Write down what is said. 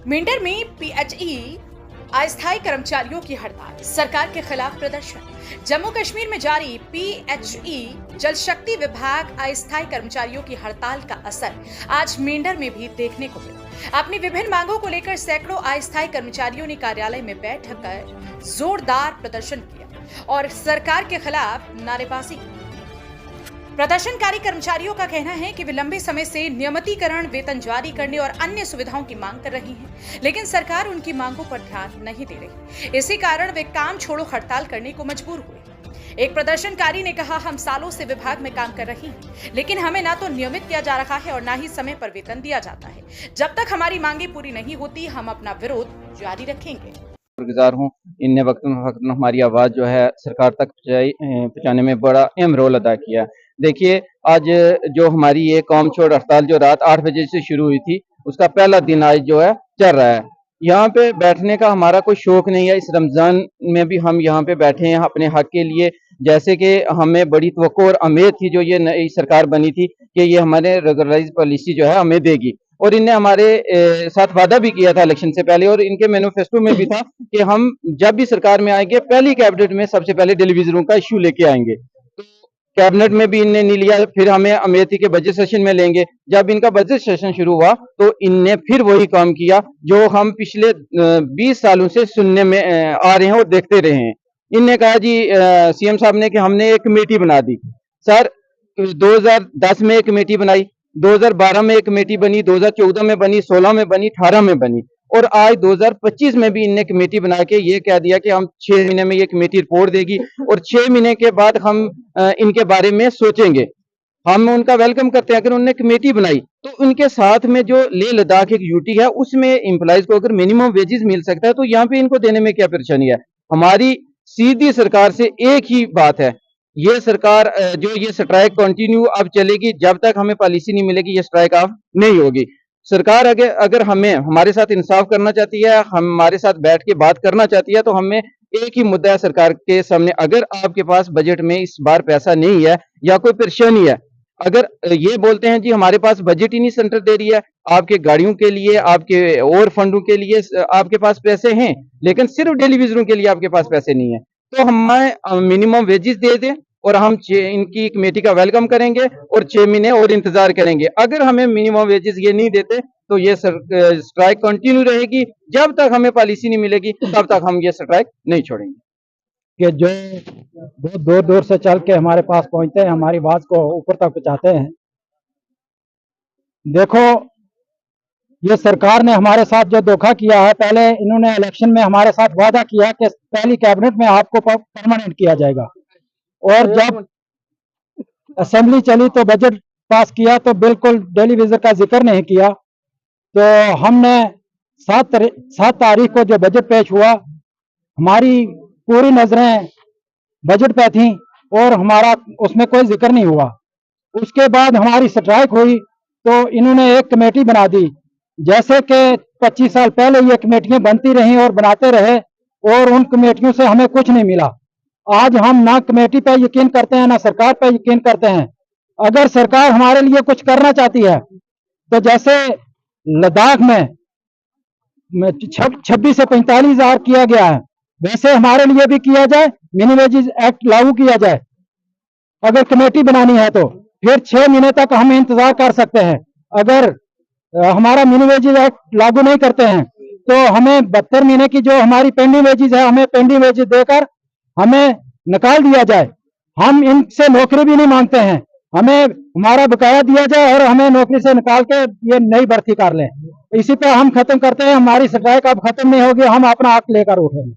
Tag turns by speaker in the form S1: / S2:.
S1: मेंढर में पीएचई अस्थायी कर्मचारियों की हड़ताल, सरकार के खिलाफ प्रदर्शन। जम्मू कश्मीर में जारी पीएचई जल शक्ति विभाग अस्थायी कर्मचारियों की हड़ताल का असर आज मेंढर में भी देखने को मिला। अपनी विभिन्न मांगों को लेकर सैकड़ों अस्थायी कर्मचारियों ने कार्यालय में बैठक कर जोरदार प्रदर्शन किया और सरकार के खिलाफ नारेबाजी की। प्रदर्शनकारी कर्मचारियों का कहना है कि वे लंबे समय से नियमितीकरण, वेतन जारी करने और अन्य सुविधाओं की मांग कर रही हैं, लेकिन सरकार उनकी मांगों पर ध्यान नहीं दे रही। इसी कारण वे काम छोड़ो हड़ताल करने को मजबूर हुए। एक प्रदर्शनकारी ने कहा, हम सालों से विभाग में काम कर रही हैं, लेकिन हमें ना तो नियमित किया जा रहा है और ना ही समय पर वेतन दिया जाता है। जब तक हमारी मांगें पूरी नहीं होती, हम अपना विरोध जारी रखेंगे।
S2: गुजार हूँ। इनने वक्त हमारी आवाज जो है सरकार तक पहुँचाने में बड़ा अहम रोल अदा किया। देखिए, आज जो हमारी ये कौम छोड़ हड़ताल जो रात 8 बजे से शुरू हुई थी, उसका पहला दिन आज जो है चल रहा है। यहाँ पे बैठने का हमारा कोई शौक नहीं है। इस रमजान में भी हम यहाँ पे बैठे हैं अपने हक के लिए। जैसे कि हमें बड़ी तवक्को और उम्मीद थी जो ये नई सरकार बनी थी कि ये हमारे रेगुलराइज पॉलिसी जो है हमें देगी, और इनने हमारे साथ वादा भी किया था इलेक्शन से पहले, और इनके मैनिफेस्टो में भी था कि हम जब भी सरकार में आएंगे पहली कैबिनेट में सबसे पहले टेलीविजनों का इश्यू लेके आएंगे। तो कैबिनेट में भी इनने नहीं लिया, फिर हमें अमेठी के बजट सेशन में लेंगे। जब इनका बजट सेशन शुरू हुआ तो इनने फिर वही काम किया जो हम पिछले 20 सालों से सुनने में आ रहे हैं और देखते रहे हैं। इनने कहा जी, सीएम साहब ने, कि हमने एक कमेटी बना दी। सर, 2010 में एक कमेटी बनाई, 2012 में एक कमेटी बनी, 2014 में बनी, 16 में बनी, 18 में बनी, और आज 2025 में भी इनने कमेटी बना के ये कह दिया कि हम 6 महीने में ये कमेटी रिपोर्ट देगी और 6 महीने के बाद हम इनके बारे में सोचेंगे। हम उनका वेलकम करते हैं। अगर उन्होंने कमेटी बनाई तो उनके साथ में जो लेह लद्दाख एक यूटी है उसमें एम्प्लॉइज को अगर मिनिमम वेजेस मिल सकता है तो यहाँ पे इनको देने में क्या परेशानी है। हमारी सीधी सरकार से एक ही बात है, ये सरकार जो ये स्ट्राइक कंटिन्यू अब चलेगी, जब तक हमें पॉलिसी नहीं मिलेगी ये स्ट्राइक ऑफ नहीं होगी। सरकार अगर हमें हमारे साथ इंसाफ करना चाहती है, हमारे साथ बैठ के बात करना चाहती है, तो हमें एक ही मुद्दा है सरकार के सामने, अगर आपके पास बजट में इस बार पैसा नहीं है या कोई परेशानी है, अगर ये बोलते हैं जी हमारे पास बजट ही नहीं सेंटर दे रही है, आपके गाड़ियों के लिए, आपके और फंडों के लिए आपके पास पैसे हैं, लेकिन सिर्फ टेलीविजनों के लिए आपके पास पैसे नहीं है, तो हमें मिनिमम वेजेस दे दें और हम इनकी कमेटी का वेलकम करेंगे और 6 महीने और इंतजार करेंगे। अगर हमें मिनिमम वेजेस ये नहीं देते तो ये स्ट्राइक कंटिन्यू रहेगी। जब तक हमें पॉलिसी नहीं मिलेगी तब तक हम ये स्ट्राइक नहीं छोड़ेंगे।
S3: कि जो बहुत दूर दूर से चल के हमारे पास पहुंचते हैं, हमारी आवाज को ऊपर तक पहुंचाते हैं। देखो, ये सरकार ने हमारे साथ जो धोखा किया है, पहले इन्होंने इलेक्शन में हमारे साथ वादा किया कि पहली कैबिनेट में आपको परमानेंट किया जाएगा, और जब असेंबली चली तो बजट पास किया तो बिल्कुल टेलीविजन का जिक्र नहीं किया। तो हमने 7 तारीख को जो बजट पेश हुआ, हमारी पूरी नजरें बजट पे थी और हमारा उसमें कोई जिक्र नहीं हुआ। उसके बाद हमारी स्ट्राइक हुई तो इन्होंने एक कमेटी बना दी। जैसे कि 25 साल पहले ये कमेटियां बनती रही और बनाते रहे, और उन कमेटियों से हमें कुछ नहीं मिला। आज हम ना कमेटी पे यकीन करते हैं ना सरकार पे यकीन करते हैं। अगर सरकार हमारे लिए कुछ करना चाहती है तो जैसे लद्दाख में 26 से 45 हजार किया गया है, वैसे हमारे लिए भी किया जाए, मिनिमम वेजेस एक्ट लागू किया जाए। अगर कमेटी बनानी है तो फिर 6 महीने तक हम इंतजार कर सकते हैं। अगर हमारा मिनिमम वेजेस एक्ट लागू नहीं करते हैं तो हमें 72 महीने की जो हमारी पेंडिंग वेजेस है, हमें पेंडिंग वेजेस देकर हमें निकाल दिया जाए। हम इनसे नौकरी भी नहीं मांगते हैं, हमें हमारा बकाया दिया जाए और हमें नौकरी से निकाल के ये नई भर्ती कर लें। इसी पे हम खत्म करते हैं। हमारी स्ट्राइक अब खत्म नहीं होगी, हम अपना हक लेकर उठेंगे।